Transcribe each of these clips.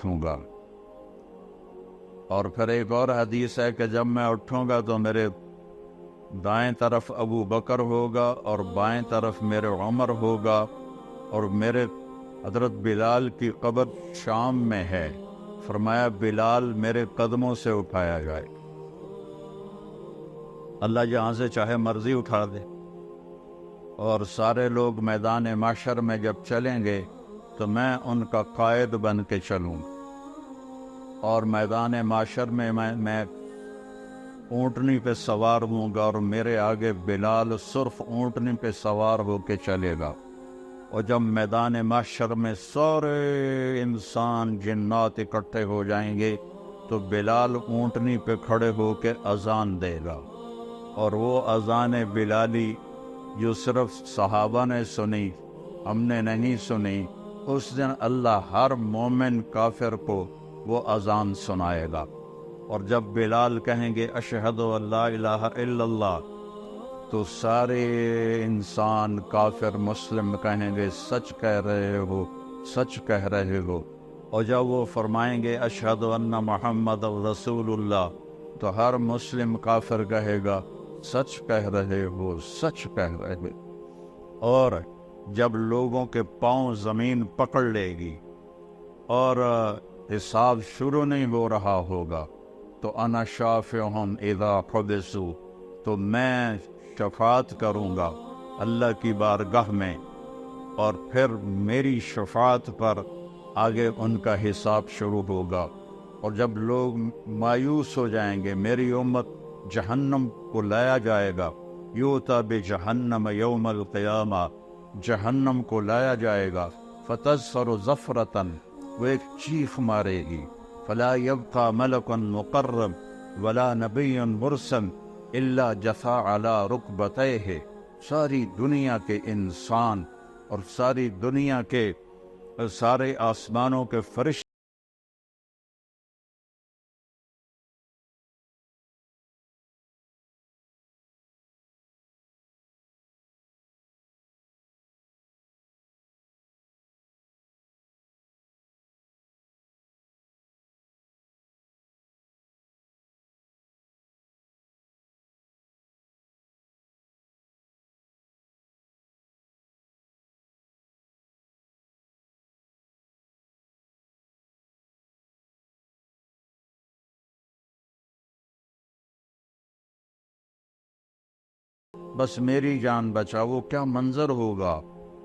اٹھوں گا۔ اور پھر ایک اور حدیث ہے کہ جب میں اٹھوں گا تو میرے دائیں طرف ابو بکر ہوگا اور بائیں طرف میرے عمر ہوگا، اور میرے حضرت بلال کی قبر شام میں ہے، فرمایا بلال میرے قدموں سے اٹھایا جائے۔ اللہ جہاں سے چاہے مرضی اٹھا دے، اور سارے لوگ میدان محشر میں جب چلیں گے تو میں ان کا قائد بن کے چلوں گا، اور میدان محشر میں میں اونٹنی پہ سوار ہوں گا، اور میرے آگے بلال صرف اونٹنی پہ سوار ہو کے چلے گا۔ اور جب میدان محشر میں سارے انسان جنات اکٹھے ہو جائیں گے تو بلال اونٹنی پہ کھڑے ہو کے اذان دے گا، اور وہ اذان بلالی جو صرف صحابہ نے سنی، ہم نے نہیں سنی، اس دن اللہ ہر مومن کافر کو وہ اذان سنائے گا۔ اور جب بلال کہیں گے اشہد ان لا الہ الا اللہ، تو سارے انسان کافر مسلم کہیں گے سچ کہہ رہے ہو، سچ کہہ رہے ہو۔ اور جب وہ فرمائیں گے اشہد ان محمد رسول اللہ، تو ہر مسلم کافر کہے گا سچ کہہ رہے ہو، سچ کہہ رہے ہو۔ اور جب لوگوں کے پاؤں زمین پکڑ لے گی اور حساب شروع نہیں ہو رہا ہوگا، تو انا شافعہم اذا حبسوا، تو میں شفاعت کروں گا اللہ کی بارگاہ میں، اور پھر میری شفاعت پر آگے ان کا حساب شروع ہوگا۔ اور جب لوگ مایوس ہو جائیں گے، میری امت جہنم کو لایا جائے گا، یؤتی بجہنم یوم القیامہ، جہنم کو لایا جائے گا، فتظفر زفرۃ، وہ ایک چیخ مارے گی، فلا یبقى ملک مقرب ولا نبی مرسل الا جثا علی رکبتیہ، ساری دنیا کے انسان اور ساری دنیا کے سارے آسمانوں کے فرشتے بس میری جان بچا۔ وہ کیا منظر ہوگا،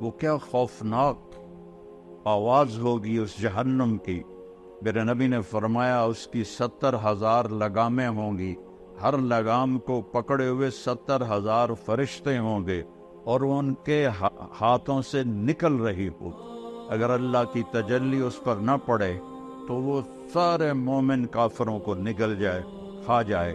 وہ کیا خوفناک آواز ہوگی اس جہنم کی۔ میرے نبی نے فرمایا اس کی 70,000 لگامیں ہوں گی، ہر لگام کو پکڑے ہوئے 70,000 فرشتے ہوں گے، اور وہ ان کے ہاتھوں سے نکل رہی ہو۔ اگر اللہ کی تجلی اس پر نہ پڑے تو وہ سارے مومن کافروں کو نگل جائے، کھا جائے۔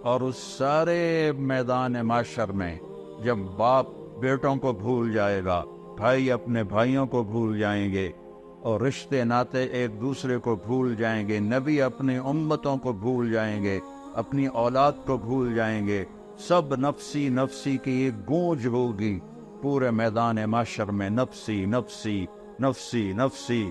اور اس سارے میدان معاشر میں جب باپ بیٹوں کو بھول جائے گا، بھائی اپنے بھائیوں کو بھول جائیں گے، اور رشتے ناتے ایک دوسرے کو بھول جائیں گے، نبی اپنی امتوں کو بھول جائیں گے، اپنی اولاد کو بھول جائیں گے، سب نفسی نفسی کی ایک گونج ہوگی پورے میدان معاشر میں، نفسی نفسی نفسی نفسی۔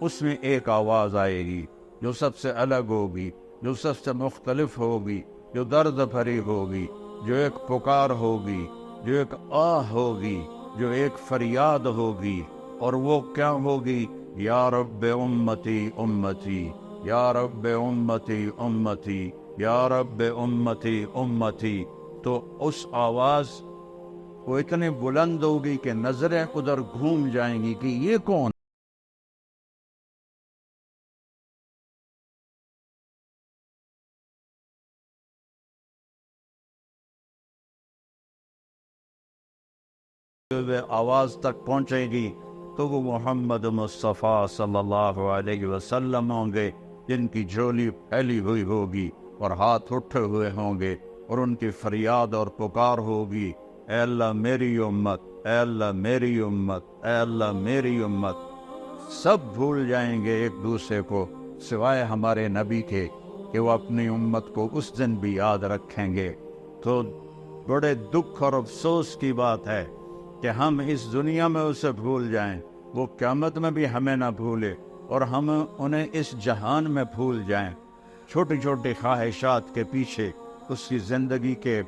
اس میں ایک آواز آئے گی جو سب سے الگ ہوگی، جو سب سے مختلف ہوگی، جو درد بھری ہوگی، جو ایک پکار ہوگی، جو ایک آہ ہوگی، جو ایک فریاد ہوگی۔ اور وہ کیا ہوگی؟ یا رب امتی امتی، یا رب امتی امتی، یا رب امتی امتی۔ تو اس آواز وہ اتنے بلند ہوگی کہ نظریں ادھر گھوم جائیں گی کہ یہ کون؟ آواز تک پہنچے گی تو وہ محمد مصطفیٰ صلی اللہ علیہ وسلم ہوں گے، جن کی جھولی پھیلی ہوئی ہوگی اور ہاتھ اٹھے ہوئے ہوں گے، اور ان کی فریاد اور پکار ہوگی، اے اللہ میری امت، اے اللہ میری امت، اے اللہ میری امت۔ سب بھول جائیں گے ایک دوسرے کو سوائے ہمارے نبی کے، کہ وہ اپنی امت کو اس دن بھی یاد رکھیں گے۔ تو بڑے دکھ اور افسوس کی بات ہے کہ ہم اس دنیا میں اسے بھول جائیں، وہ قیامت میں بھی ہمیں نہ بھولے، اور ہم انہیں اس جہان میں بھول جائیں، چھوٹی چھوٹی خواہشات کے پیچھے اس کی زندگی کے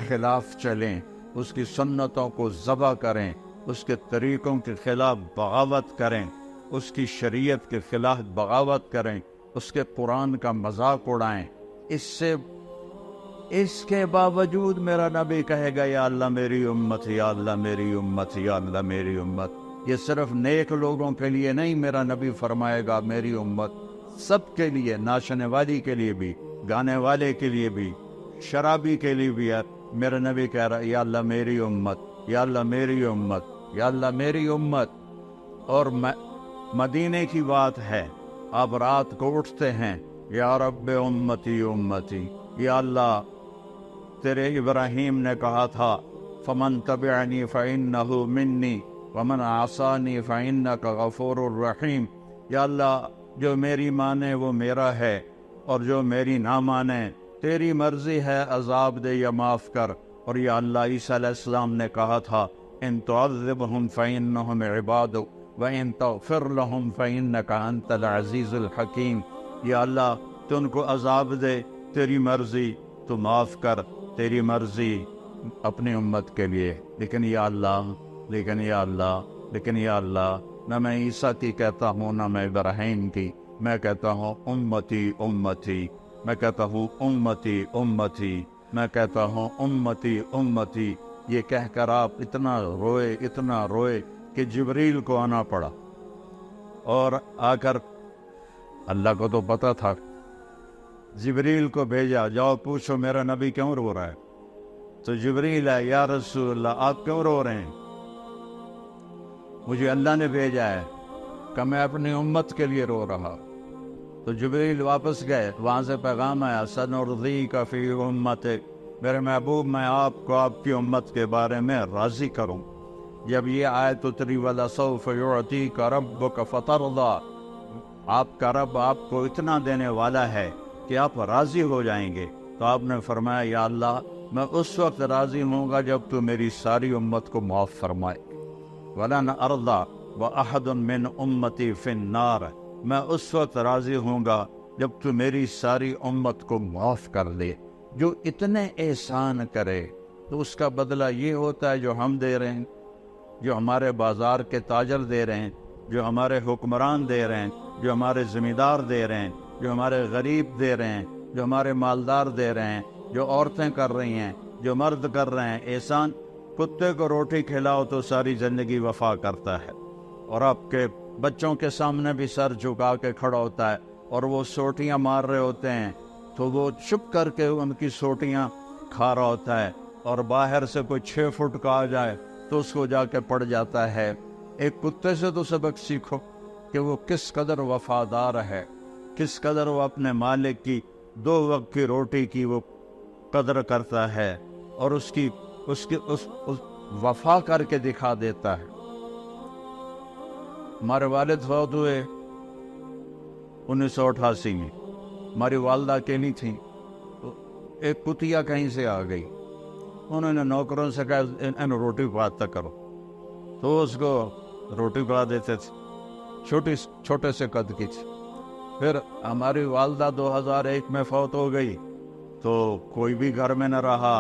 خلاف چلیں، اس کی سنتوں کو ذبح کریں، اس کے طریقوں کے خلاف بغاوت کریں، اس کی شریعت کے خلاف بغاوت کریں، اس کے قرآن کا مذاق اڑائیں۔ اس کے باوجود میرا نبی کہے گا یا اللہ میری امت، یا اللہ میری امت، یا اللہ میری امت۔ یہ صرف نیک لوگوں کے لیے نہیں، میرا نبی فرمائے گا میری امت سب کے لیے، ناچنے والی کے لیے بھی، گانے والے کے لیے بھی، شرابی کے لیے بھی ہے۔ میرا نبی کہہ رہا ہے یا اللہ میری امت، یا اللہ میری امت، یا اللہ میری امت۔ اور مدینے کی بات ہے، آپ رات کو اٹھتے ہیں یا رب امتی امتی، یا اللہ تیرے ابراہیم نے کہا تھا فمن تبعنی فإنہ منی ومن عصانی فإنک غفور الرحیم، یا اللہ جو میری مانے وہ میرا ہے، اور جو میری نہ مانے تیری مرضی ہے، عذاب دے یا معاف کر۔ اور یا اللہ عیسیٰ علیہ السلام نے کہا تھا ان تعذبہم فإنہم عبادک وَإِن تَغْفِرْ لَهُمْ فَإِنَّكَ أَنْتَ الْعَزِيزُ الْحَكِيمُ، یا اللہ تو ان کو عذاب دے، تیری مرضی تو معاف کر، تیری مرضی اپنی امت کے لیے۔ لیکن یا اللہ، لیکن یا اللہ، لیکن یا اللہ، نہ میں عیسیٰ کی کہتا ہوں نہ میں ابراہیم کی، میں کہتا ہوں امتی امتی، میں کہتا ہوں امتی امتی، میں کہتا ہوں امتی امتی۔ یہ کہہ کر آپ اتنا روئے، اتنا روئے کہ جبریل کو آنا پڑا، اور آ کر اللہ کو تو پتا تھا، جبریل کو بھیجا جاؤ پوچھو میرا نبی کیوں رو رہا ہے۔ تو جبریل ہے یا رسول اللہ آپ کیوں رو رہے ہیں؟ مجھے اللہ نے بھیجا ہے کہ میں اپنی امت کے لیے رو رہا۔ تو جبریل واپس گئے، وہاں سے پیغام آیا سنرضیک فی امتک، میرے محبوب میں آپ کو آپ کی امت کے بارے میں راضی کروں۔ جب یہ آیت اتری وَلَسَوْفَ يُعْطِيكَ رَبُّكَ فَتَرْضَىٰ، آپ کا رب آپ کو اتنا دینے والا ہے کہ آپ راضی ہو جائیں گے، تو آپ نے فرمایا یا اللہ میں اس وقت راضی ہوں گا جب تو میری ساری امت کو معاف فرمائے۔ وَلَنْ أَرْضَىٰ وَأَحَدٌ مِّنْ أُمَّتِي فِي النَّارِ، میں اس وقت راضی ہوں گا جب تو میری ساری امت کو معاف کر دے۔ جو اتنے احسان کرے تو اس کا بدلہ یہ ہوتا ہے جو ہم دے رہے ہیں، جو ہمارے بازار کے تاجر دے رہے ہیں، جو ہمارے حکمران دے رہے ہیں، جو ہمارے زمیندار دے رہے ہیں، جو ہمارے غریب دے رہے ہیں، جو ہمارے مالدار دے رہے ہیں، جو عورتیں کر رہی ہیں، جو مرد کر رہے ہیں۔ احسان کتے کو روٹی کھلاؤ تو ساری زندگی وفا کرتا ہے، اور آپ کے بچوں کے سامنے بھی سر جھکا کے کھڑا ہوتا ہے، اور وہ سوٹیاں مار رہے ہوتے ہیں تو وہ چھپ کر کے ان کی سوٹیاں کھا رہا ہوتا ہے، اور باہر سے کوئی 6 فٹ کا آ جائے تو اس کو جا کے پڑ جاتا ہے۔ ایک کتے سے تو سبق سیکھو کہ وہ کس قدر وفادار ہے، کس قدر وہ اپنے مالک کی 2 وقت کی روٹی کی وہ قدر کرتا ہے، اور اس وفا کر کے دکھا دیتا ہے۔ ہمارے والد فوت ہوئے 1988 میں، ہماری والدہ اکیلی تھیں، تو ایک کتیا کہیں سے آ گئی، انہوں نے نوکروں سے کہا ان روٹی پکاتا کرو، تو اس کو روٹی پکا دیتے تھے، چھوٹے سے قد کی تھی۔ پھر ہماری والدہ 2001 میں فوت ہو گئی، تو کوئی بھی گھر میں نہ رہا،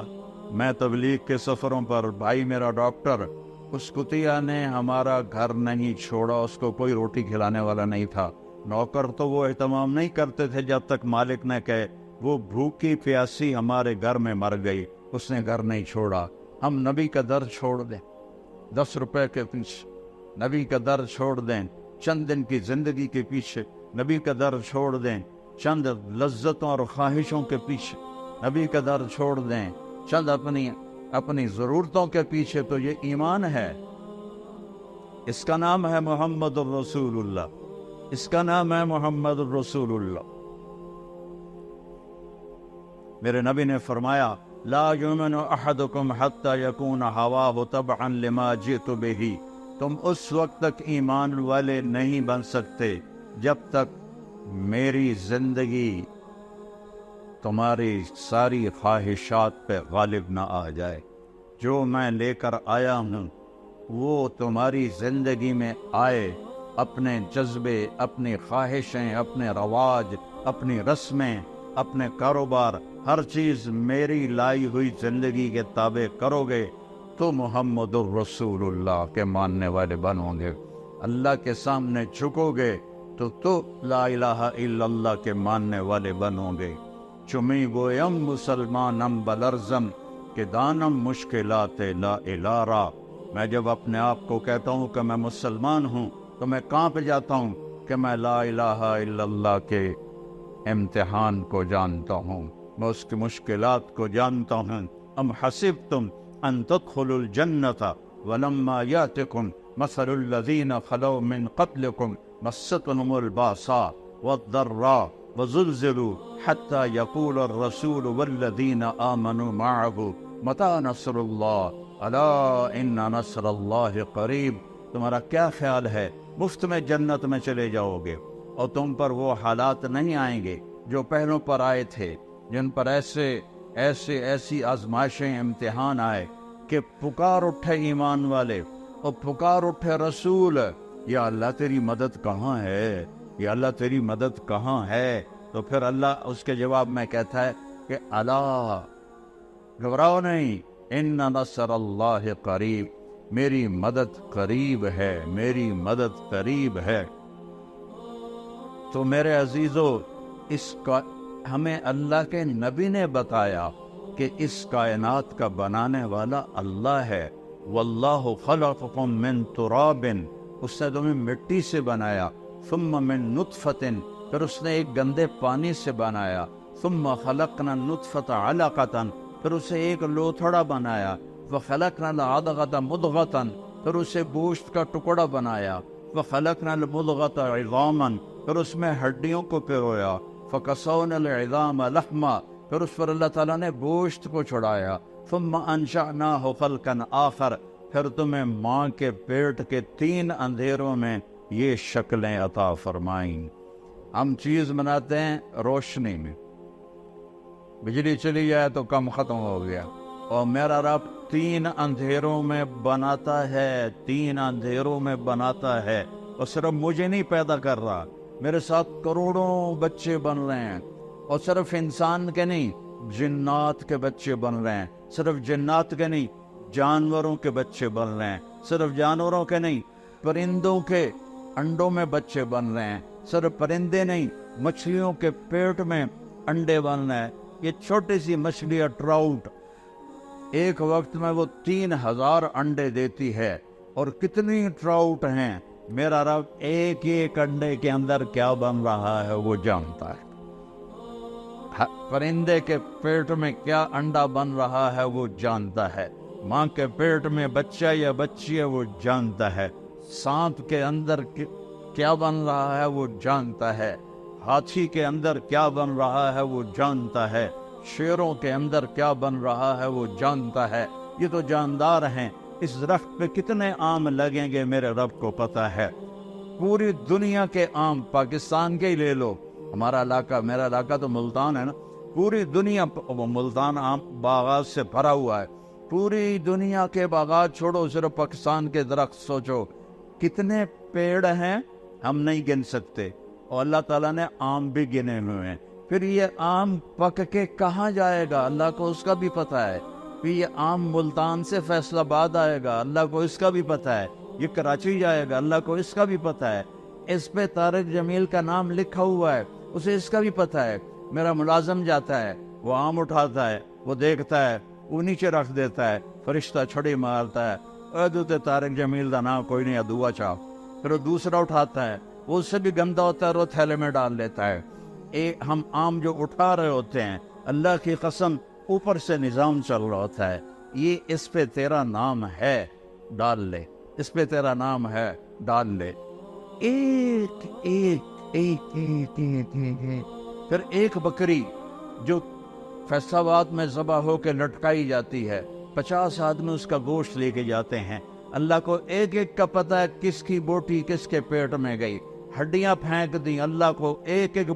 میں تبلیغ کے سفروں پر، بھائی میرا ڈاکٹر، اس کتیا نے ہمارا گھر نہیں چھوڑا، اس کو کوئی روٹی کھلانے والا نہیں تھا۔ نوکر تو وہ اہتمام نہیں کرتے تھے جب تک مالک نے کہے، وہ بھوکی پیاسی ہمارے گھر میں مر گئی، اس نے گھر نہیں چھوڑا۔ ہم نبی کا در چھوڑ دیں 10 روپے کے پیچھے، نبی کا در چھوڑ دیں چند دن کی زندگی کے پیچھے، نبی کا در چھوڑ دیں چند لذتوں اور خواہشوں کے پیچھے، نبی کا در چھوڑ دیں چند اپنی ضرورتوں کے پیچھے، تو یہ ایمان ہے۔ اس کا نام ہے محمد الرسول اللہ، اس کا نام ہے محمد الرسول اللہ۔ میرے نبی نے فرمایا لا یؤمن احدکم حتی یکون ہواہ تبعا لما جئت بہ، تم اس وقت تک ایمان والے نہیں بن سکتے جب تک میری زندگی تمہاری ساری خواہشات پہ غالب نہ آ جائے۔ جو میں لے کر آیا ہوں وہ تمہاری زندگی میں آئے، اپنے جذبے، اپنی خواہشیں، اپنے رواج، اپنی رسمیں، اپنے کاروبار، ہر چیز میری لائی ہوئی زندگی کے تابع کرو گے تو محمد الرسول اللہ کے ماننے والے بنو گے۔ اللہ کے سامنے جھکو گے تو لا الہ الا اللہ کے ماننے والے بنو گے۔ چمی گویم مسلمانم بلرزم کہ دانم مشکلات لا الارا۔ میں جب اپنے آپ کو کہتا ہوں کہ میں مسلمان ہوں تو میں کانپ جاتا ہوں کہ میں لا الہ الا اللہ کے امتحان کو جانتا ہوں، میں اس کی مشکلات کو جانتا ہوں۔ ام حسبتم ان تدخلوا الجنۃ ولما یاتکم مثل الذین خلوا من قبلکم مستهم الباساء والضراء وزلزلوا حتى يقول الرسول والذین آمنوا معه متى نصر اللہ الا ان نصر اللہ قریب۔ تمہارا کیا خیال ہے مفت میں جنت میں چلے جاؤ گے اور تم پر وہ حالات نہیں آئیں گے جو پہلوں پر آئے تھے، جن پر ایسی آزمائشیں، امتحان آئے کہ پکار اٹھے ایمان والے اور پکار اٹھے رسول، یا اللہ تیری مدد کہاں ہے، یا اللہ تیری مدد کہاں ہے؟ تو پھر اللہ اس کے جواب میں کہتا ہے کہ الا، گھبراؤ نہیں، ان نصر اللہ قریب، میری مدد قریب ہے، میری مدد قریب ہے۔ تو میرے عزیزو، اس کا ہمیں اللہ کے نبی نے بتایا کہ اس کائنات کا بنانے والا اللہ ہے۔ واللہ خلقکم من تراب، اس نے تمہیں مٹی سے بنایا، ثم من نطفۃ، پھر اس نے ایک گندے پانی سے بنایا، ثم خلقنا النطفۃ علقۃ، پھر اسے ایک لوتھڑا بنایا، وخلقنا العلقۃ مضغۃ، پھر اسے گوشت کا ٹکڑا بنایا، وخلقنا المضغۃ عظاما، پھر اس میں ہڈیوں کو پرویا، فکسونا العظام لحما، پھر اس پر اللہ تعالیٰ نے گوشت کو چھڑایا، ثم انشأناہ خلقا آخر، پھر تمہیں ماں کے پیٹ کے 3 اندھیروں میں یہ شکلیں عطا فرمائیں۔ ہم چیز بناتے ہیں روشنی میں، بجلی چلی جائے تو کم ختم ہو گیا، اور میرا رب 3 اندھیروں میں بناتا ہے، 3 اندھیروں میں بناتا ہے، اور صرف مجھے نہیں پیدا کر رہا، میرے ساتھ کروڑوں بچے بن رہے ہیں، اور صرف انسان کے نہیں، جنات کے بچے بن رہے ہیں، صرف جنات کے نہیں، جانوروں کے بچے بن رہے ہیں، صرف جانوروں کے نہیں، پرندوں کے انڈوں میں بچے بن رہے ہیں، صرف پرندے نہیں، مچھلیوں کے پیٹ میں انڈے بن رہے ہیں۔ یہ چھوٹی سی مچھلیاں ٹراؤٹ ایک وقت میں وہ 3000 انڈے دیتی ہے، اور کتنی ٹراؤٹ ہیں، میرا رب ایک ایک انڈے کے اندر کیا بن رہا ہے وہ جانتا ہے، پرندے کے پیٹ میں کیا انڈا بن رہا ہے وہ جانتا ہے، ماں کے پیٹ میں بچہ یا بچی ہے وہ جانتا ہے، سانپ کے اندر کیا بن رہا ہے وہ جانتا ہے، ہاتھی کے اندر کیا بن رہا ہے وہ جانتا ہے، شیروں کے اندر کیا بن رہا ہے وہ جانتا ہے۔ یہ تو جاندار ہیں، اس درخت پہ کتنے آم لگیں گے میرے رب کو پتا ہے۔ پوری دنیا کے آم، پاکستان کے ہی لے لو، ہمارا علاقہ، میرا علاقہ تو ملتان ہے نا، پوری دنیا ملتان آم باغات سے بھرا ہوا ہے، پوری دنیا کے باغات چھوڑو، صرف پاکستان کے درخت سوچو کتنے پیڑ ہیں، ہم نہیں گن سکتے، اور اللہ تعالیٰ نے آم بھی گنے ہوئے ہیں۔ پھر یہ آم پک کے کہاں جائے گا اللہ کو اس کا بھی پتہ ہے، پھر یہ آم ملتان سے فیصل آباد آئے گا اللہ کو اس کا بھی پتہ ہے، یہ کراچی جائے گا اللہ کو اس کا بھی پتہ ہے، اس پہ طارق جمیل کا نام لکھا ہوا ہے اسے اس کا بھی پتہ ہے۔ میرا ملازم جاتا ہے، وہ آم اٹھاتا ہے، وہ دیکھتا ہے، وہ نیچے رکھ دیتا ہے، فرشتہ چھڑی مارتا ہے، ادوتے طارق جمیل کا نام کوئی نہیں، ادوا چاہ، پھر وہ دوسرا اٹھاتا ہے، وہ اس سے بھی گندا ہوتا ہے، وہ تھیلے میں ڈال لیتا ہے۔ ہم آم جو اٹھا رہے ہوتے ہیں، اللہ کی قسم اوپر سے نظام چل رہا ہوتا ہے، یہ اس پہ تیرا نام ہے ڈال لے، اس پہ تیرا نام ہے ڈال لے، ایک ایک ایک ایک ایک ایک۔ پھر ایک بکری جو فیصل آباد میں ذبح ہو کے لٹکائی جاتی ہے، 50 آدمی اس کا گوشت لے کے جاتے ہیں، اللہ کو ایک ایک کا پتہ ہے کس کی بوٹی کس کے پیٹ میں گئی، ہڈیاں پھینک دی، اللہ کو ایک ایک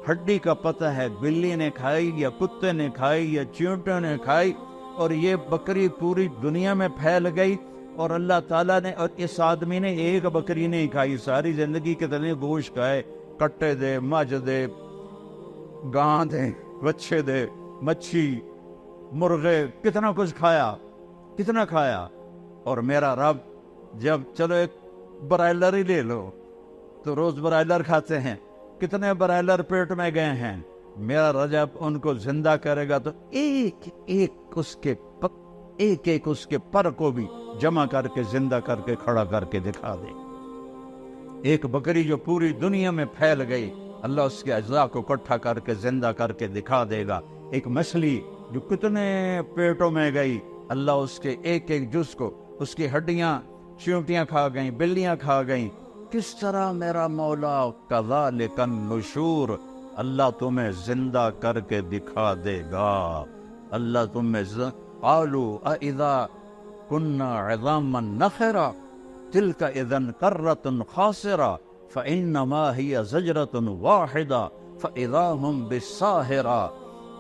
ہڈی کا پتہ ہے، بلی نے کھائی یا کتے نے کھائی یا چیونٹے نے کھائی، اور یہ بکری پوری دنیا میں پھیل گئی، اور اللہ تعالیٰ نے اور اس آدمی نے ایک بکری نہیں کھائی، ساری زندگی کتنے گوشت کھائے، کٹے دے، مجھ دے، گاں دے، بچے دے، مچھی، مرغے، کتنا کچھ کھایا، کتنا کھایا. اور میرا رب جب چلو ایک برائلر ہی لے لو تو روز برائلر کھاتے ہیں، کتنے برائلر پیٹ میں گئے ہیں. میرا رب جب ان کو زندہ کرے گا تو ایک ایک اس کے پر کو بھی جمع کر کے زندہ کر کے کھڑا کر کے دکھا دے. ایک بکری جو پوری دنیا میں پھیل گئی، اللہ اس کے اجزاء کو اکٹھا کر کے زندہ کر کے دکھا دے گا. ایک مچھلی جو کتنے پیٹوں میں گئی، اللہ اس کے ایک ایک جز کو، اس کی ہڈیاں چیونٹیاں کھا گئیں، بلیاں کھا گئیں. کس طرح میرا مولا کذالک النشور، اللہ تمہیں زندہ کر کے دکھا دے گا. اللہ تمہیں قالوا اذا كنا عظاما نخرا تلك اذا كرة خاسرة فانما هي زجرة واحدة فاذا هم بالساهرة،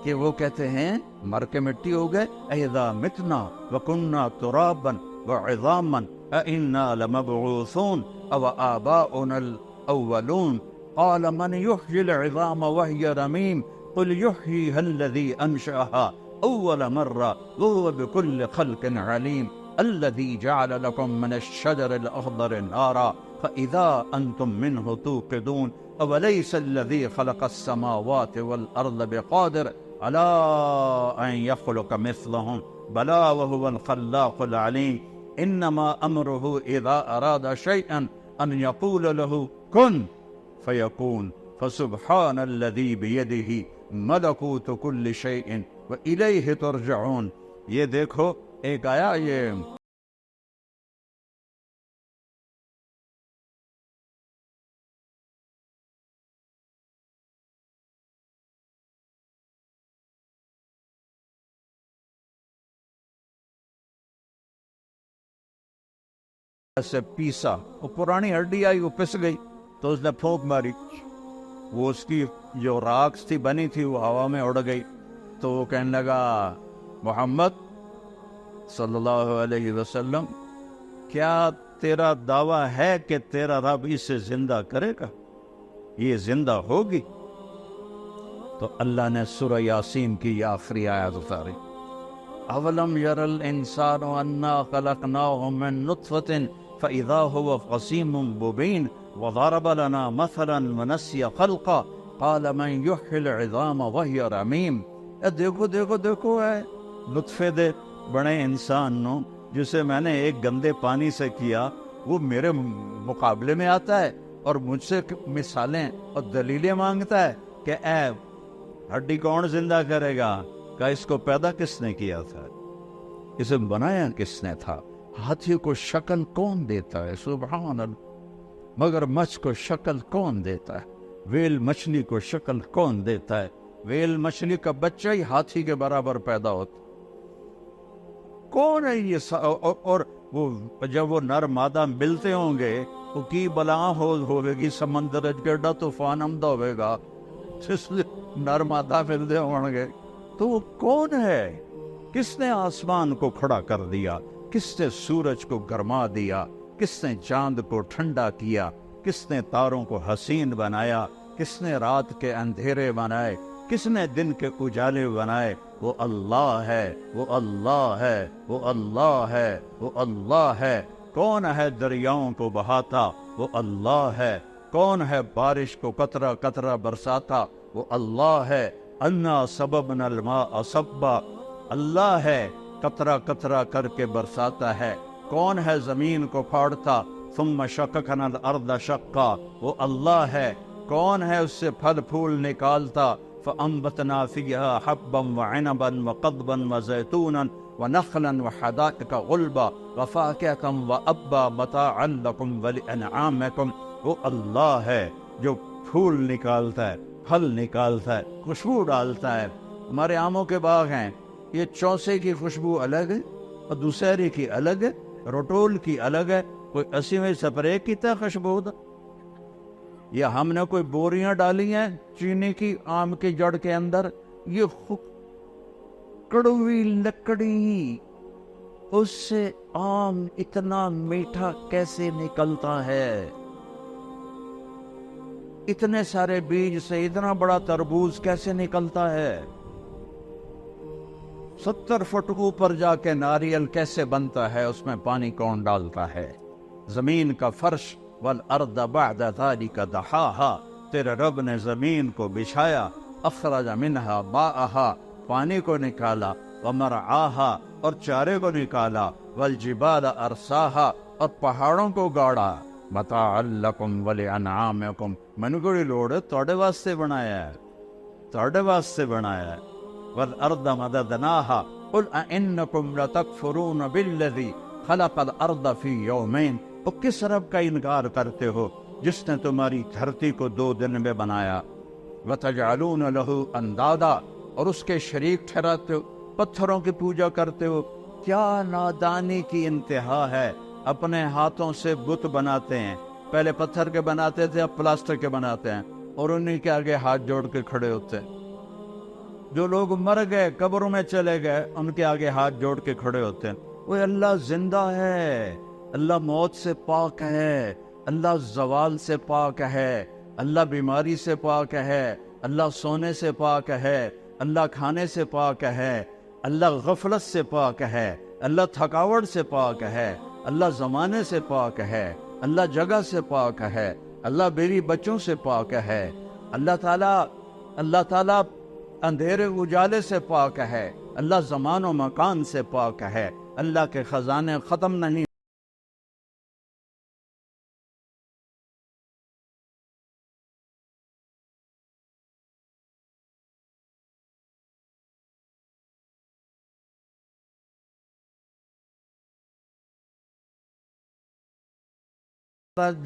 کہ وہ کہتے ہیں مر کے مٹی ہو گئے، اذا متنا وكنا ترابا وعظاما أئنا لمبعوثون او آباؤنا الاولون قال من يحيي العظام وهي رميم قل يحييها الذي انشأها اول مرة وهو بكل خلق عليم الذي جعل لكم من الشجر الاخضر نارا فاذا انتم منه توقدون اوليس الذي خلق السماوات والارض بقادر على ان يخلق مثلهم بلى وهو الخلاق العليم انما امره اذا اراد شيئا ان يقول له كن فيكون فسبحان الذي بيده ملكوت كل شيء وإليه ترجعون. یہ دیکھو ایک آیا یہ سے پیسا، وہ پرانی ہڈی آئی، وہ پس گئی تو اس نے پھونک ماری، وہ اس کی جو راکس تھی بنی تھی وہ ہوا میں اڑ گئی. تو وہ کہنے لگا محمد صلی اللہ علیہ وسلم، کیا تیرا دعویٰ ہے کہ تیرا رب اسے زندہ کرے گا، یہ زندہ ہوگی؟ تو اللہ نے سورہ یاسین کی یہ آخری آیت اتاری، اولم یر الانسان انا خلقناہ من نطفۃ فاذا هو خصیم مبین وضرب لنا مثلا ونسی خلقا قال من یحیی العظام وہی رمیم. دیکھو دیکھو دیکھو ہے نطفے دے بڑے انسان نو جسے میں نے ایک گندے پانی سے کیا، وہ میرے مقابلے میں آتا ہے اور مجھ سے مثالیں اور دلیلیں مانگتا ہے کہ اے ہڈی کون زندہ کرے گا؟ کہ اس کو پیدا کس نے کیا تھا، اسے بنایا کس نے تھا؟ ہاتھی کو شکل کون دیتا ہے؟ سبحان اللہ. مگر مچھ کو شکل کون دیتا ہے؟ ویل مچھلی کو شکل کون دیتا ہے؟ ویل مچھلی کا بچہ ہی ہاتھی کے برابر پیدا ہوتا. کون ہے یہ اور وہ جب وہ نر مادہ ملتے ہوں گے تو کی بلا ہوئے گی، سمندر گرڈا طوفان آمدہ ہوئے گا، نر مادہ ملتے ہوں گے. تو وہ کون ہے؟ کس نے آسمان کو کھڑا کر دیا؟ کس نے سورج کو گرما دیا؟ کس نے چاند کو ٹھنڈا کیا؟ کس نے تاروں کو حسین بنایا؟ کس نے رات کے اندھیرے بنائے؟ کس نے دن کے اجالے بنائے؟ وہ اللہ ہے، وہ اللہ ہے، وہ اللہ ہے، وہ اللہ ہے. کون ہے دریاؤں کو بہاتا؟ وہ اللہ ہے. کون ہے بارش کو قطرہ قطرہ برساتا؟ وہ اللہ ہے. انا سببنا الماء صبا، اللہ ہے قطرہ قطرہ کر کے برساتا ہے. کون ہے زمین کو پھاڑتا؟ ثم شققنا الارض شقا، وہ اللہ ہے. کون ہے اس سے پھل پھول نکالتا؟ فانبتنا فیہا حبا وعنبا وقضبا وزیتونا ونخلا وحدائق غلبا وفاکہۃ وابا متاعا لکم ولانعامکم. وہ اللہ ہے جو پھول نکالتا ہے، پھل نکالتا ہے، خوشبو ڈالتا ہے. ہمارے آموں کے باغ ہیں، یہ چوسے کی خوشبو الگ ہے اور دوسری کی الگ ہے، روٹول کی الگ ہے، کوئی 80ویں سپرے کی تا خوشبو دا. یا ہم نے کوئی بوریاں ڈالی ہیں چینی کی آم کی جڑ کے اندر، یہ کڑوی لکڑی اس سے آم اتنا میٹھا کیسے نکلتا ہے؟ اتنے سارے بیج سے اتنا بڑا تربوز کیسے نکلتا ہے؟ 70 فٹ اوپر جا کے ناریل کیسے بنتا ہے؟ اس میں پانی کون ڈالتا ہے؟ زمین کا فرش والارض بعد ذلك دحاها، تیرے رب نے زمین کو بچھایا، اخرج منها ماءها، پانی کو نکالا، ومرعاها، اور چارے کو نکالا، والجبال ارساها، اور پہاڑوں کو گاڑا، متاعا لکم ولانعامکم، مینوں کوئی لوڑ ہے، تواڈے واسطے بنایا ہے، تواڈے واسطے بنایا ہے، والارض مددناها قل ائنکم لتکفرون بالذی خلق الارض فی یومین، وہ کس رب کا انکار کرتے ہو جس نے تمہاری دھرتی کو 2 دن میں بنایا، وتجعلون له اندادا، اور اس کے شریک ٹھہراتے ہو، پتھروں کی پوجا کرتے ہو۔ کیا نادانی کی انتہا ہے، اپنے ہاتھوں سے بت بناتے ہیں، پہلے پتھر کے بناتے تھے، اب پلاسٹر کے بناتے ہیں، اور انہی کے آگے ہاتھ جوڑ کے کھڑے ہوتے ہیں۔ جو لوگ مر گئے، قبروں میں چلے گئے، ان کے آگے ہاتھ جوڑ کے کھڑے ہوتے ہیں۔ وہ اللہ زندہ ہے، اللہ موت سے پاک ہے، اللہ زوال سے پاک ہے، اللہ بیماری سے پاک ہے، اللہ سونے سے پاک ہے، اللہ کھانے سے پاک ہے، اللہ غفلت سے پاک ہے، اللہ تھکاوٹ سے پاک ہے، اللہ زمانے سے پاک ہے، اللہ جگہ سے پاک ہے، اللہ بیوی بچوں سے پاک ہے، اللہ تعالیٰ اندھیرے اجالے سے پاک ہے، اللہ زمان و مکان سے پاک ہے، اللہ کے خزانے ختم نہیں۔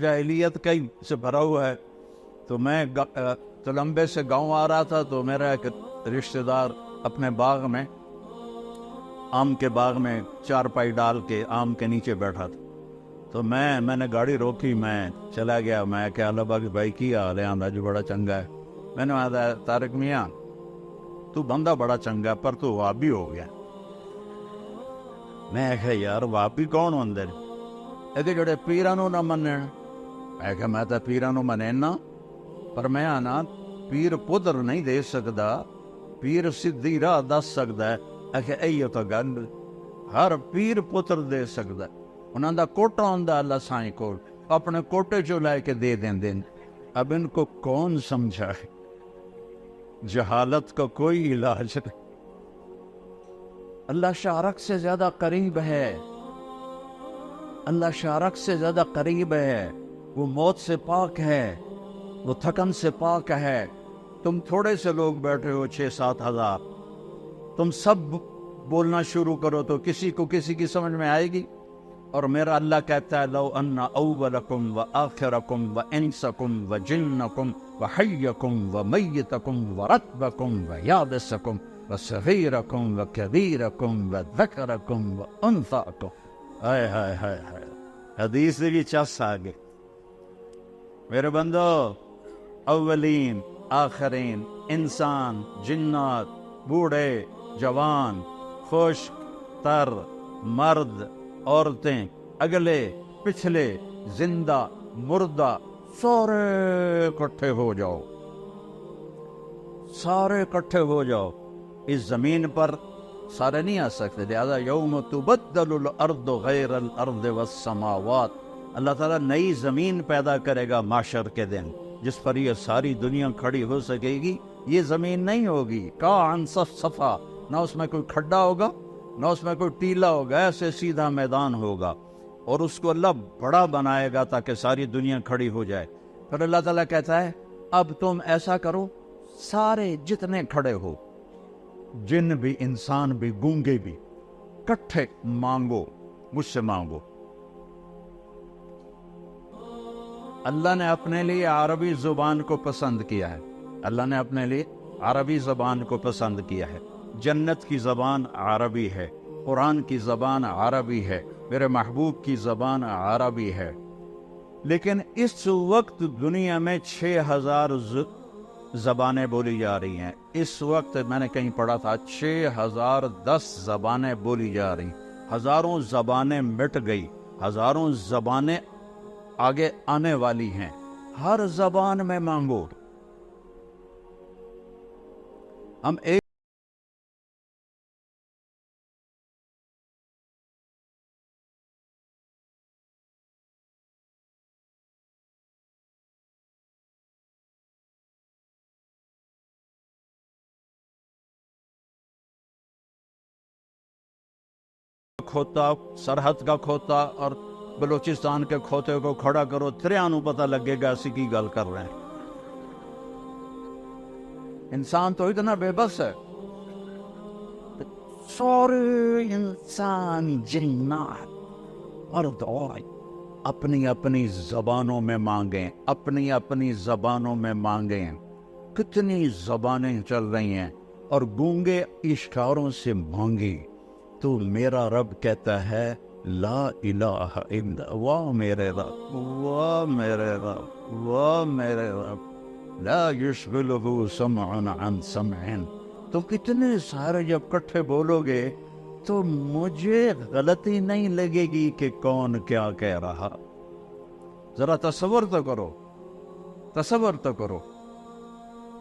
جاہلیت کئی سے بھرا ہوا ہے۔ تو میں تلمبے سے گاؤں آ رہا تھا، تو میرا ایک رشتہ دار اپنے باغ میں، آم کے باغ میں چارپائی ڈال کے آم کے نیچے بیٹھا تھا۔ تو میں نے گاڑی روکی، میں چلا گیا، میں کہا اللہ باغ بھائی کی حال ہے؟ آندا جو بڑا چنگا ہے۔ میں نے کہا طارق میاں تو بندہ بڑا چنگا پر تو وابی ہو گیا۔ میں کہا یار وابی کون ہوندے نے؟ کہ جڑے پیرانوں نہ منن۔ میں کہا میں تو پیرانوں منینا، پر میں آنا پیر پتر نہیں دے سکدا، پیر سدھی راہ دس سکدا ہے۔ کہ ایو تو گل ہر پیر پتر دے سکدا ہے، انہاں دا کوٹا ہوندا اللہ سائیں کوٹ، اپنے کوٹے چو لے کے دے دیندے۔ اب ان کو کون سمجھائے؟ جہالت کا کوئی علاج نہیں۔ اللہ شارک سے زیادہ قریب ہے، اللہ شارک سے زیادہ قریب ہے، وہ موت سے پاک ہے، وہ تھکن سے پاک ہے۔ تم تھوڑے سے لوگ بیٹھے ہو، 6-7 ہزار، تم سب بولنا شروع کرو تو کسی کو کسی کی سمجھ میں آئے گی؟ اور میرا اللہ کہتا ہے لو ان اولکم و آخرکم و انسکم و جنکم و حیکم و میتکم و رتبکم و یابسکم و صغیرکم و کبیرکم و ذکرکم و انثاکم۔ ہائے ہائے ہائے ہائے، حدیث سے بھی چس آگے۔ میرے بندو، اولین آخرین، انسان، جنات، بوڑھے، جوان، خشک، تر، مرد، عورتیں، اگلے، پچھلے، زندہ، مردہ، سارے اکٹھے ہو جاؤ، سارے اکٹھے ہو جاؤ۔ اس زمین پر سارے نہیں آ سکتے، لہذا یوم تبدل الارض غیر الارض والسماوات، اللہ تعالیٰ نئی زمین پیدا کرے گا معاشر کے دن، جس پر یہ ساری دنیا کھڑی ہو سکے گی۔ یہ زمین نہیں ہوگی کان صفا، نہ اس میں کوئی کھڈا ہوگا، نہ اس میں کوئی ٹیلا ہوگا، ایسے سیدھا میدان ہوگا، اور اس کو اللہ بڑا بنائے گا تاکہ ساری دنیا کھڑی ہو جائے۔ پھر اللہ تعالیٰ کہتا ہے اب تم ایسا کرو، سارے جتنے کھڑے ہو، جن بھی، انسان بھی، گونگے بھی، کٹھے مانگو، مجھ سے مانگو۔ اللہ نے اپنے لیے عربی زبان کو پسند کیا ہے، اللہ نے اپنے لیے عربی زبان کو پسند کیا ہے۔ جنت کی زبان عربی ہے، قرآن کی زبان عربی ہے، میرے محبوب کی زبان عربی ہے۔ لیکن اس وقت دنیا میں 6000 زبانیں بولی جا رہی ہیں۔ اس وقت میں نے کہیں پڑھا تھا 6010 زبانیں بولی جا رہی ہیں۔ ہزاروں زبانیں مٹ گئی، ہزاروں زبانیں آگے آنے والی ہیں، ہر زبان میں مانگو۔ ہم ایک کھوتا، سرحد کا کھوتا اور بلوچستان کے کھوتے کو کھڑا کرو، تریانوں پتہ لگے گا اسی کی گل کر رہے ہیں۔ انسان تو اتنا بے بس ہے، سارے انسان جنات مرد عورت اپنی اپنی زبانوں میں مانگیں، اپنی اپنی زبانوں میں مانگیں۔ کتنی زبانیں چل رہی ہیں اور گونگے اشاروں سے مانگی تو میرا رب کہتا ہے لا الہ الا واہ میرے رب، واہ میرے رب، واہ میرے رب، لا یشغلہ سمع عن سمع۔ تو کتنے سارے جب کٹھے بولو گے تو مجھے غلطی نہیں لگے گی کہ کون کیا کہہ رہا۔ ذرا تصور تو کرو، تصور تو کرو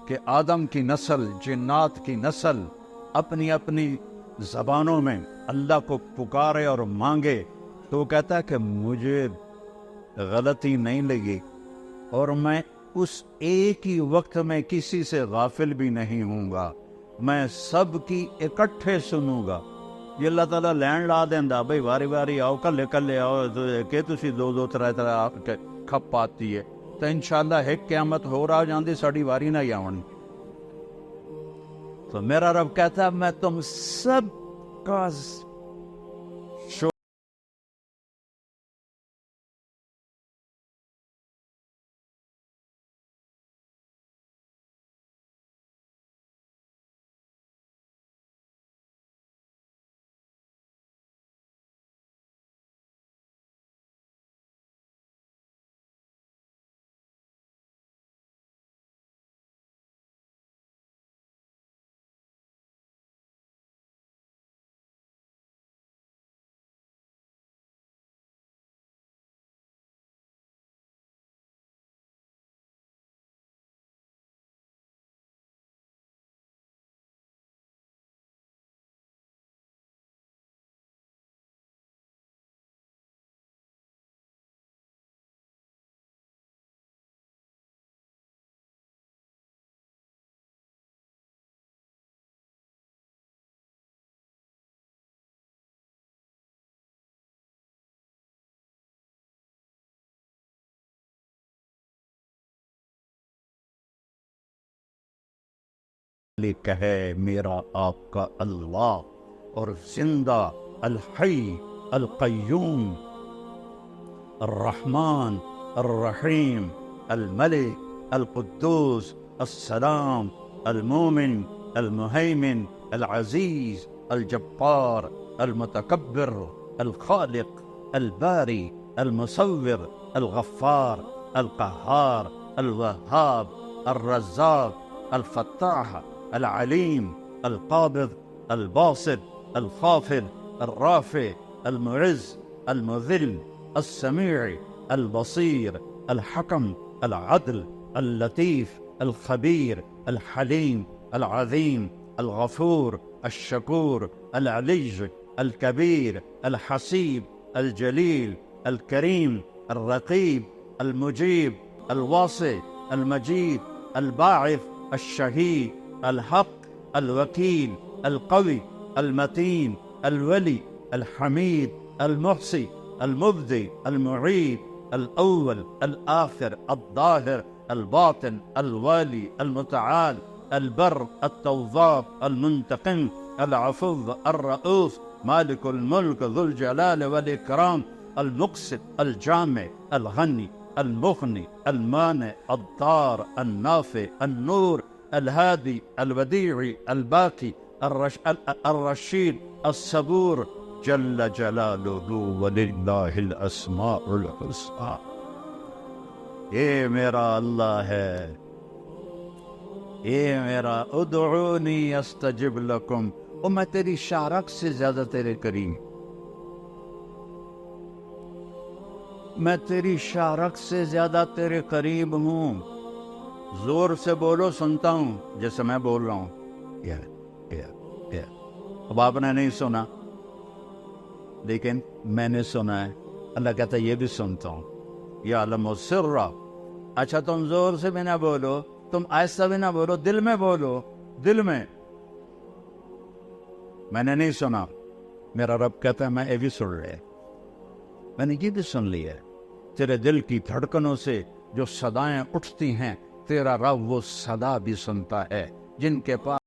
کہ آدم کی نسل، جنات کی نسل اپنی اپنی زبانوں میں اللہ کو پکارے اور مانگے تو وہ کہتا ہے کہ مجھے غلطی نہیں لگی اور میں اس ایک ہی وقت میں کسی سے غافل بھی نہیں ہوں گا، میں سب کی اکٹھے سنوں گا۔ یہ اللہ تعالیٰ لین لا دینا بھائی واری واری آؤ، کلے کلے آؤ کہ تسی دو دو ترے ترے آپ کے کھپ آتی ہے تو انشاءاللہ ایک قیامت ہو رہا جاندی ساڑی واری نہ آونی۔ تو میرا رب کہتا ہے میں تم سب کا کہے میرا آپ کا اللہ اور زندہ الحی القیوم الرحمن الرحیم الملک القدوس السلام المومن المہیمن العزیز الجبار المتکبر الخالق الباری المصور الغفار القہار الوہاب الرزاق الفتاح العلیم القابض الباسط الخافض الرافع المعز المذل السميع البصير الحكم العدل اللطيف الخبير الحليم العظيم الغفور الشكور العلي الكبير الحسيب الجليل الكريم الرقيب المجيب الواسع المجيد الباعث الشهيد الحق الوكيل القوي المتين الولي الحميد المحصي المبدي المعيد الأول الآخر الظاهر الباطن الوالي المتعال البر التواب المنتقم العفو الرؤوف مالك الملك ذو الجلال والإكرام المقسط الجامع الغني المغني المانع الضار النافع النور الهادي الوديع الباقي الرشيد الصبور جل جلاله وللہ الاسماء الحسنى۔ یہ میرا اللہ ہے، یہ میرا ادعونی استجب لکم، اور میں تیری شارک سے زیادہ تیرے قریب، میں تیری شاہرگ سے زیادہ تیرے قریب ہوں، زور سے بولو سنتا ہوں جیسے میں بول رہا ہوں۔ اب آپ نے نہیں سنا لیکن میں نے سنا ہے۔ اللہ کہتا ہے یہ بھی سنتا ہوں، یعلم السر۔ اچھا تم زور سے بھی نہ بولو، تم آہستہ بھی نہ بولو، دل میں بولو، دل میں نے نہیں سنا۔ میرا رب کہتا ہے میں یہ بھی سن رہے، میں نے یہ بھی سن لیا ہے۔ تیرے دل کی دھڑکنوں سے جو صدائیں اٹھتی ہیں، تیرا رب وہ صدا بھی سنتا ہے۔ جن کے پاس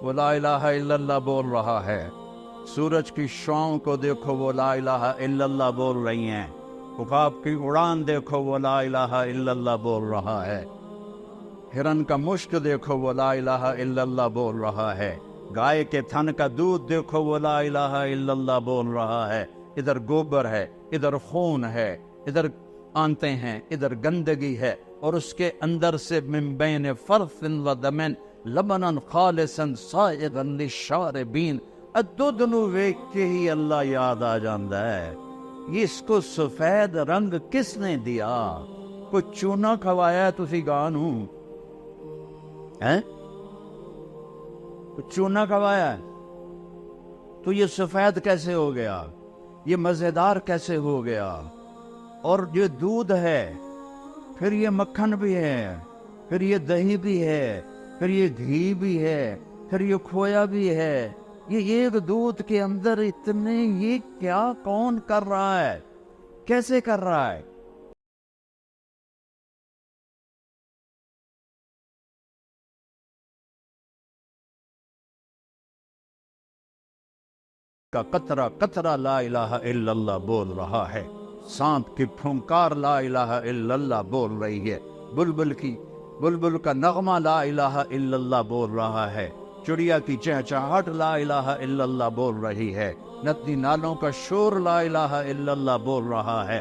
وہ لا الہ الا اللہ بول رہا ہے، سورج کی شعاؤں کو دیکھو وہ لا الہ الا اللہ بول رہی ہیں، عقاب کی اڑان دیکھو وہ لا الہ الا اللہ بول رہا ہے، ہرن کا مشک دیکھو وہ لا الہ الا اللہ بول رہا ہے، گائے کے تھن کا دودھ دیکھو وہ لا الہ الا اللہ بول رہا ہے۔ ادھر گوبر ہے، ادھر خون ہے، ادھر آنتے ہیں، ادھر گندگی ہے، اور اس کے اندر سے من بین فرث و دمن لبنا خالصا سائغا للشاربین، دودھ نو ویکھ کے ہی اللہ یاد آ جاندا ہے۔ اس کو سفید رنگ کس نے دیا؟ کوئی چونا کھوایا ہے تسی گاہ نو؟ چونا کھوایا ہے تو یہ سفید کیسے ہو گیا؟ یہ مزیدار کیسے ہو گیا؟ اور یہ دودھ ہے، پھر یہ مکھن بھی ہے، پھر یہ دہی بھی ہے، پھر یہ گھی بھی ہے، پھر یہ کھویا بھی ہے۔ یہ ایک دودھ کے اندر اتنے، یہ کیا کون کر رہا ہے؟ کیسے کر رہا ہے؟ کا قطرہ قطرہ لا الہ الا اللہ بول رہا ہے، سانپ کی پھنکار لا الہ الا اللہ بول رہی ہے، بلبل کا نغمہ لا الہ الا اللہ بول رہا ہے، چڑیا کی چہچہاہٹ لا الہ الا اللہ بول رہی ہے، ندی نالوں کا شور لا الہ الا اللہ بول رہا ہے،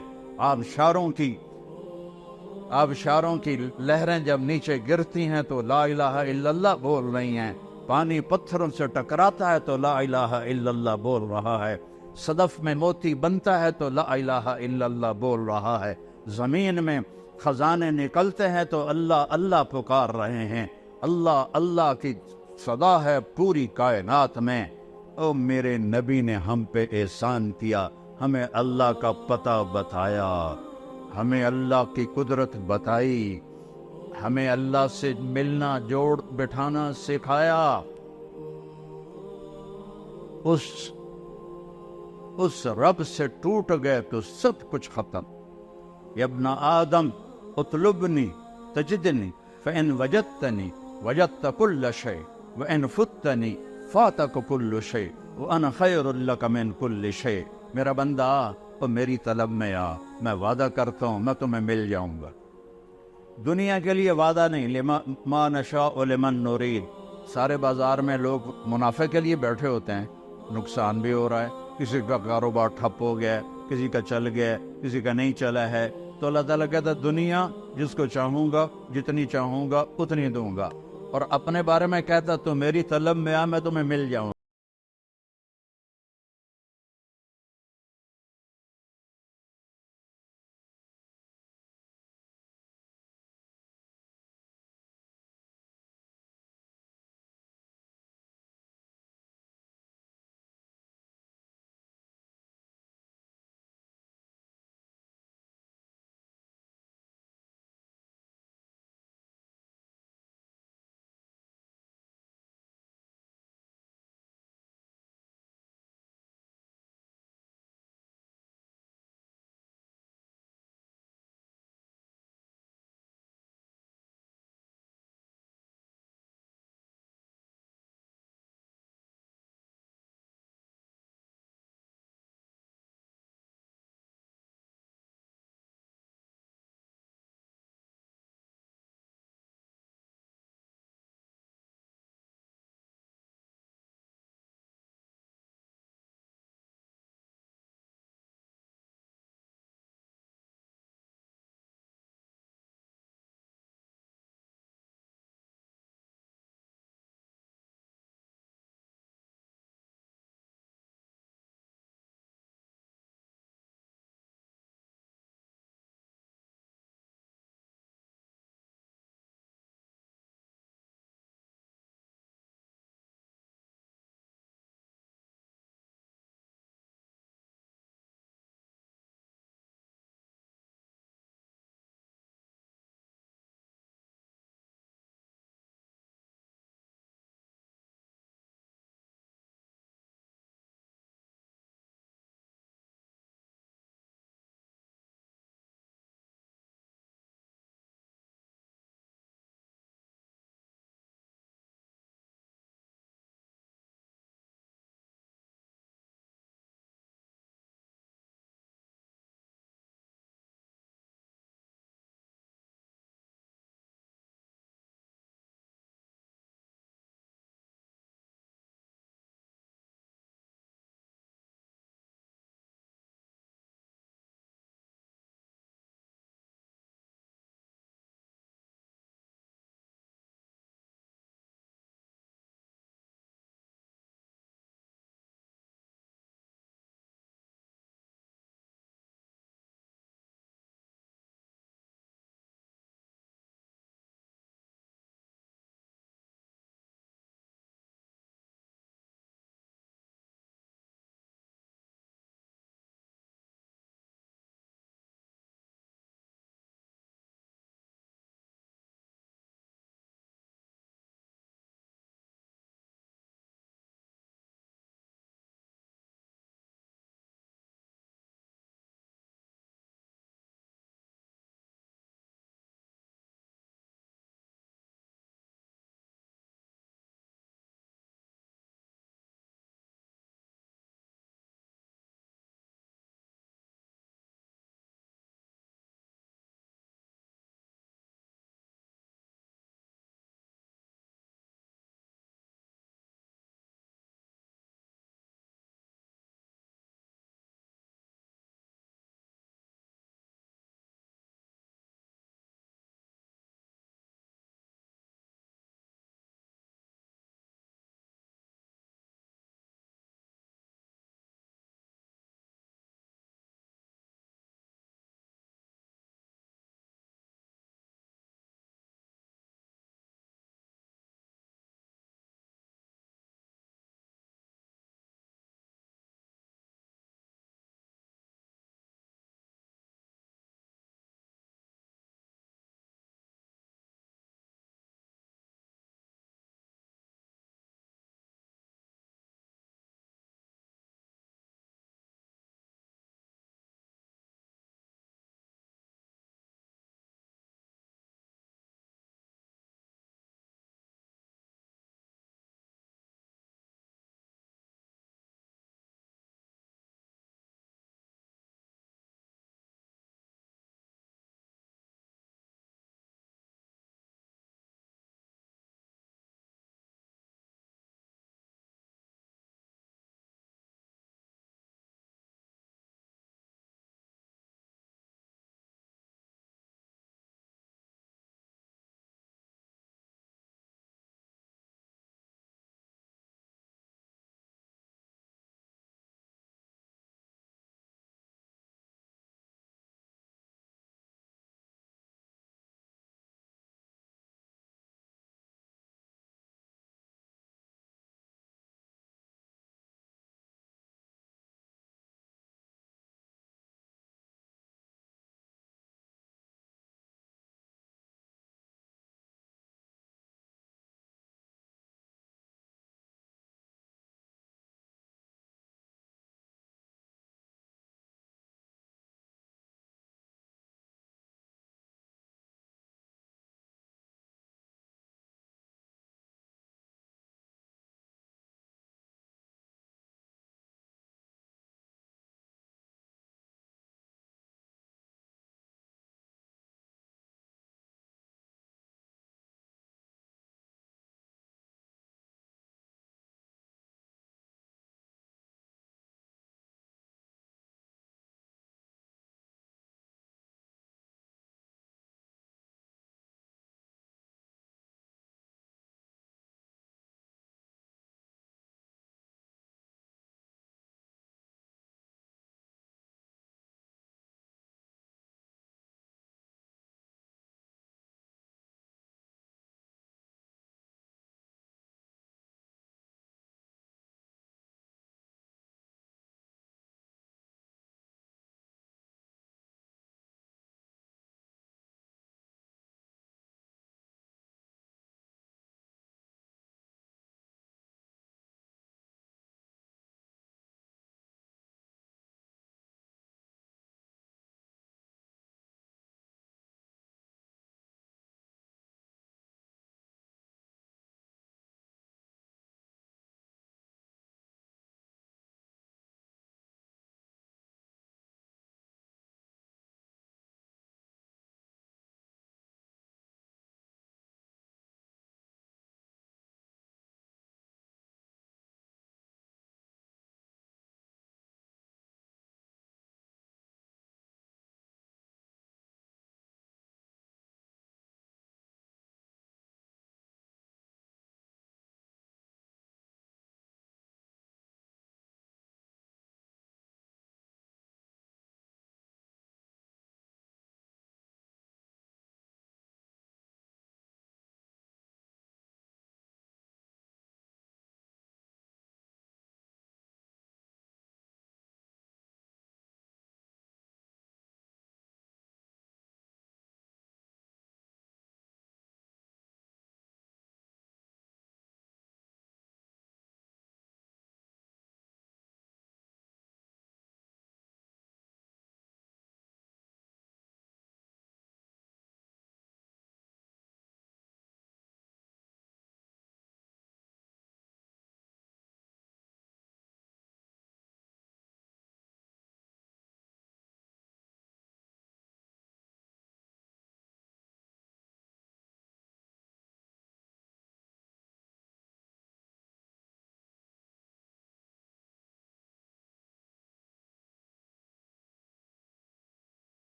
آبشاروں کی لہریں جب نیچے گرتی ہیں تو لا الہ الا اللہ بول رہی ہیں، پانی پتھروں سے ٹکراتا ہے تو لا الہ الا اللہ بول رہا ہے، صدف میں موتی بنتا ہے تو لا الہ الا اللہ بول رہا ہے، زمین میں خزانے نکلتے ہیں تو اللہ اللہ پکار رہے ہیں، اللہ اللہ کی صدا ہے پوری کائنات میں۔ او میرے نبی نے ہم پہ احسان کیا، ہمیں اللہ کا پتہ بتایا، ہمیں اللہ کی قدرت بتائی، ہمیں اللہ سے ملنا جوڑ بٹھانا سکھایا۔ اس رب سے ٹوٹ گئے تو سب کچھ ختم۔ یا ابن آدم اطلبنی تجدنی فإن وجدتنی وجدت كل شيء وإن فتنی فاتك كل شيء وأنا خير لك من كل شيء۔ میرا بندہ تو میری طلب میں آ، میں وعدہ کرتا ہوں میں تمہیں مل جاؤں گا۔ دنیا کے لیے وعدہ نہیں، ما نشاء لمن نرید۔ سارے بازار میں لوگ منافع کے لیے بیٹھے ہوتے ہیں، نقصان بھی ہو رہا ہے، کسی کا کاروبار ٹھپ ہو گیا ہے، کسی کا چل گیا ہے، کسی کا نہیں چلا ہے، تو اللہ تعالیٰ کہتا ہے دنیا جس کو چاہوں گا جتنی چاہوں گا اتنی دوں گا، اور اپنے بارے میں کہتا تو میری طلب میں آ، میں تمہیں مل جاؤں گا۔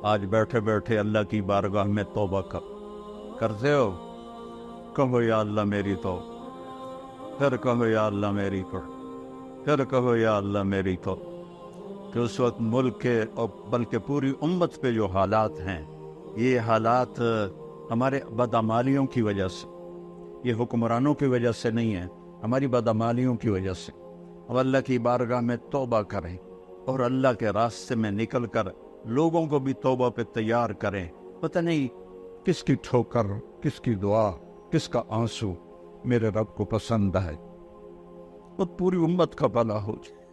آج بیٹھے بیٹھے اللہ کی بارگاہ میں توبہ کرتے ہو؟ کہو یا اللہ میری تو، پھر کہو یا اللہ میری تو، پھر کہو یا اللہ میری تو. کہ اس وقت ملک کے اور بلکہ پوری امت پہ جو حالات ہیں، یہ حالات ہمارے بدعمالیوں کی وجہ سے، یہ حکمرانوں کی وجہ سے نہیں ہے، ہماری بدعمالیوں کی وجہ سے. اب اللہ کی بارگاہ میں توبہ کریں اور اللہ کے راستے میں نکل کر لوگوں کو بھی توبہ پہ تیار کریں. پتہ نہیں کس کی ٹھوکر، کس کی دعا، کس کا آنسو میرے رب کو پسند ہے، اور پوری امت کا بھلا ہو جائے.